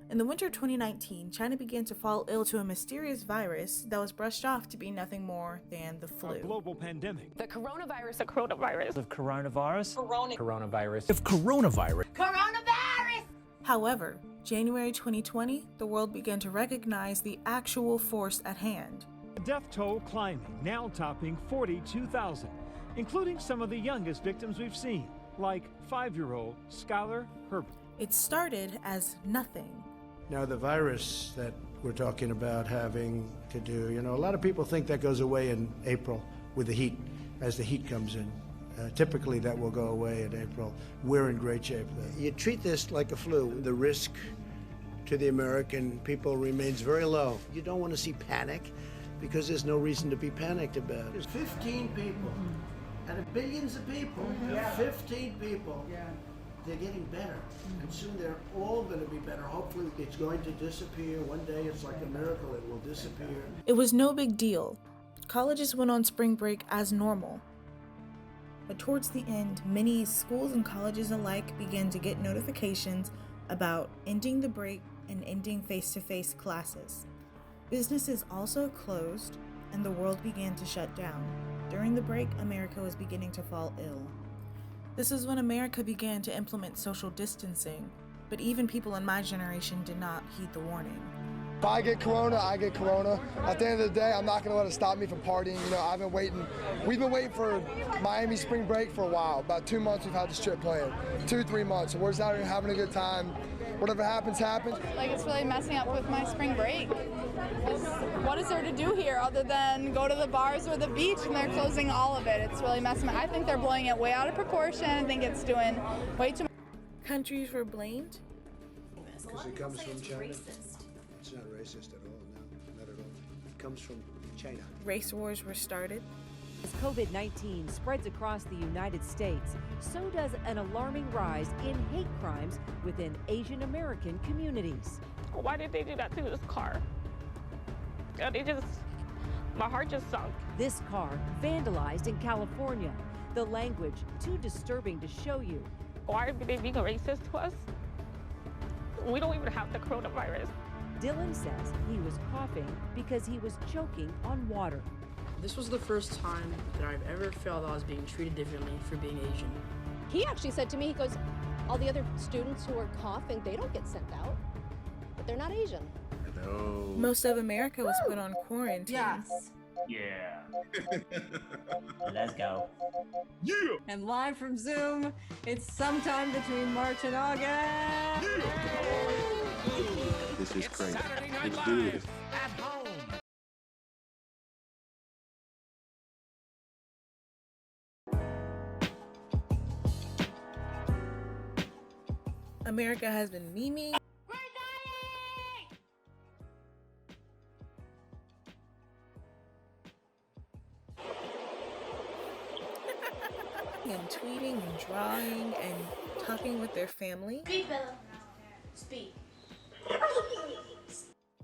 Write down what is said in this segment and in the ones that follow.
In the winter of 2019, China began to fall ill to a mysterious virus that was brushed off to be nothing more than the flu. A global pandemic. The coronavirus. The coronavirus. Of coronavirus. Coronavirus. Of coronavirus. Coronavirus! However, January 2020, the world began to recognize the actual force at hand. The death toll climbing, now topping 42,000, including some of the youngest victims we've seen, like 5-year-old Skylar Herbert. It started as nothing. Now, the virus that we're talking about having to do, a lot of people think that goes away in April with the heat, as the heat comes in. Typically, that will go away in April. We're in great shape, though. You treat this like a flu. The risk to the American people remains very low. You don't want to see panic, because there's no reason to be panicked about it. There's 15 people, out of billions of people, 15 people. They're getting better, and soon they're all going to be better. Hopefully it's going to disappear. One day it's like a miracle, it will disappear. It was no big deal. Colleges went on spring break as normal. But towards the end, many schools and colleges alike began to get notifications about ending the break and ending face-to-face classes. Businesses also closed, and the world began to shut down. During the break, America was beginning to fall ill. This is when America began to implement social distancing, but even people in my generation did not heed the warning. If I get corona, I get corona. At the end of the day, I'm not going to let it stop me from partying. We've been waiting for Miami spring break for a while. About 2 months we've had this trip planned. 2-3 months. So we're just out here having a good time. Whatever happens, happens. It's really messing up with my spring break. What is there to do here other than go to the bars or the beach, and they're closing all of it? It's really messing up. I think they're blowing it way out of proportion. I think it's doing way too much. Countries were blamed. Because it comes from China. It's not racist at all, no, not at all. It comes from China. Race wars were started. As COVID-19 spreads across the United States, so does an alarming rise in hate crimes within Asian American communities. Why did they do that to this car? My heart just sunk. This car vandalized in California. The language too disturbing to show you. Why are they being racist to us? We don't even have the coronavirus. Dylan says he was coughing because he was choking on water. This was the first time that I've ever felt I was being treated differently for being Asian. He actually said to me, he goes, all the other students who are coughing, they don't get sent out, but they're not Asian. Hello. Most of America was put on quarantine. Yes. Yeah. Let's go. Yeah! And live from Zoom, it's sometime between March and August. Yeah! This is crazy. Saturday Night Let's do Live this. at home. America has been memeing. And tweeting and drawing and talking with their family. Speak, Bella. Speak.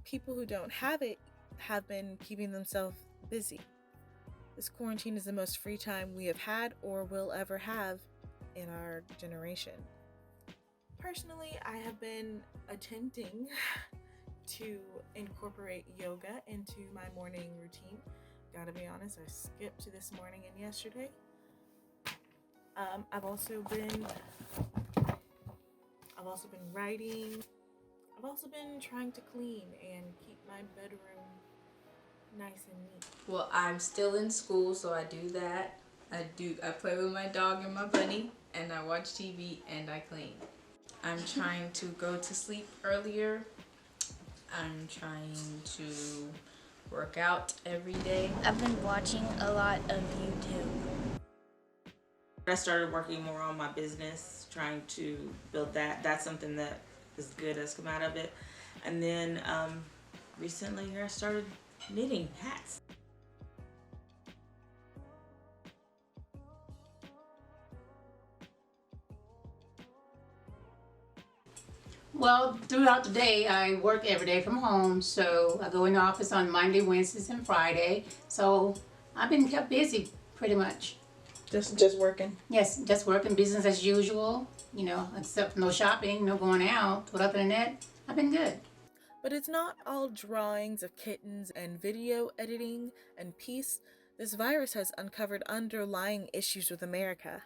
People who don't have it have been keeping themselves busy. This quarantine is the most free time we have had or will ever have in our generation. Personally, I have been attempting to incorporate yoga into my morning routine. Gotta be honest, I skipped this morning and yesterday. I've also been writing. I've also been trying to clean and keep my bedroom nice and neat. Well, I'm still in school, so I do that. I play with my dog and my bunny, and I watch TV and I clean. I'm trying to go to sleep earlier. I'm trying to work out every day. I've been watching a lot of YouTube. I started working more on my business, trying to build that. That's something that is good that's come out of it. And then recently I started knitting hats. Well, throughout the day, I work every day from home, so I go in the office on Monday, Wednesdays, and Friday. So I've been kept busy, pretty much. Just working? Yes, just working, business as usual, except no shopping, no going out. But other than that, I've been good. But it's not all drawings of kittens and video editing and peace. This virus has uncovered underlying issues with America.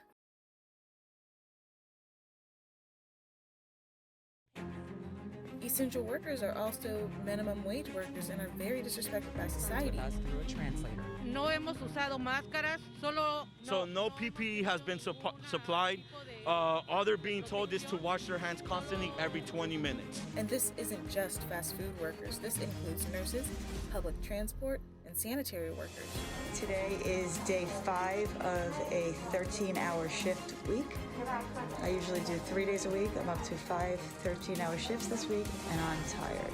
Essential workers are also minimum wage workers and are very disrespected by society. No hemos usado máscaras, So no PPE has been supplied. All they're being told is to wash their hands constantly every 20 minutes. And this isn't just fast food workers. This includes nurses, public transport, and sanitary workers. Today is day 5 of a 13-hour shift week. I usually do 3 days a week. I'm up to 5 13-hour shifts this week, and I'm tired.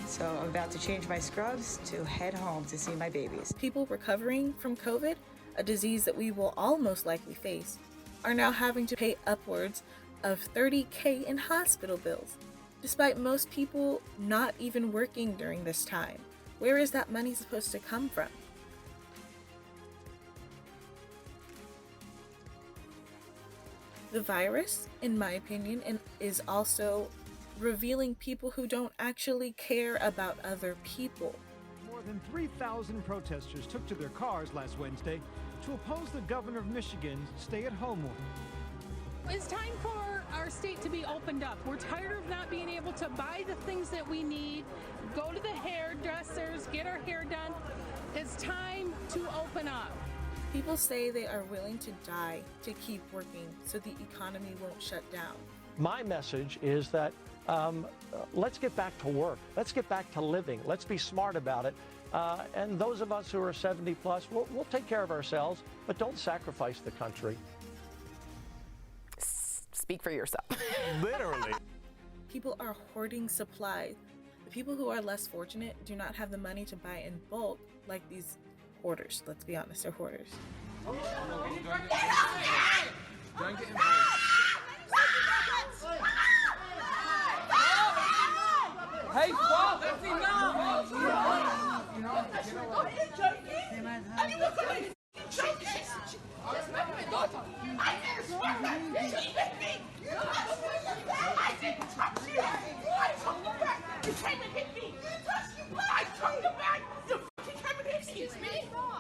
So I'm about to change my scrubs to head home to see my babies. People recovering from COVID, a disease that we will all most likely face, are now having to pay upwards of $30,000 in hospital bills, despite most people not even working during this time. Where is that money supposed to come from? The virus, in my opinion, is also revealing people who don't actually care about other people. More than 3,000 protesters took to their cars last Wednesday to oppose the governor of Michigan's stay-at-home order. It's time for our state to be opened up. We're tired of not being able to buy the things that we need, go to the hairdressers, get our hair done. It's time to open up. People say they are willing to die to keep working so the economy won't shut down. My message is that let's get back to work. Let's get back to living. Let's be smart about it. And those of us who are 70 plus, we'll take care of ourselves, but don't sacrifice the country. Speak for yourself. Literally. People are hoarding supplies. The people who are less fortunate do not have the money to buy in bulk like these hoarders. Let's be honest, they're hoarders. Hey, Paul, that's enough!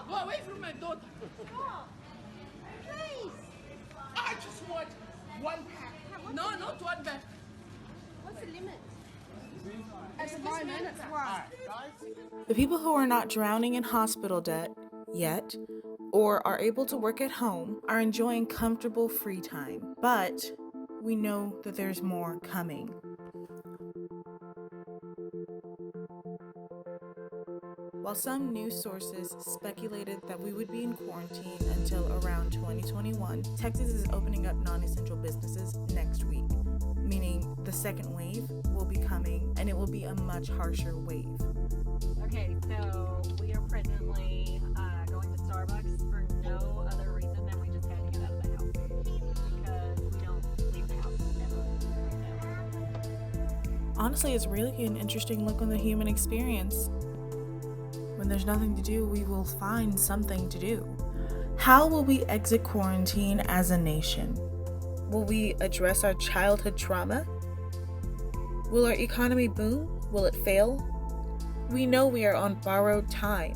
Go away from my daughter. Please. I just want one pack. No, not one pack. What's the limit? The people who are not drowning in hospital debt yet, or are able to work at home, are enjoying comfortable free time. But we know that there's more coming. While some news sources speculated that we would be in quarantine until around 2021, Texas is opening up non-essential businesses next week, meaning the second wave will be coming and it will be a much harsher wave. Okay, so we are presently going to Starbucks for no other reason than we just had to get out of the house because we don't leave the house ever. Honestly, it's really an interesting look on the human experience. When there's nothing to do, we will find something to do. How will we exit quarantine as a nation? Will we address our childhood trauma? Will our economy boom? Will it fail? We know we are on borrowed time.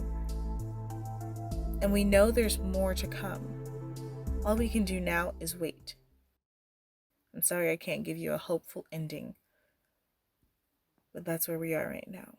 And we know there's more to come. All we can do now is wait. I'm sorry I can't give you a hopeful ending. But that's where we are right now.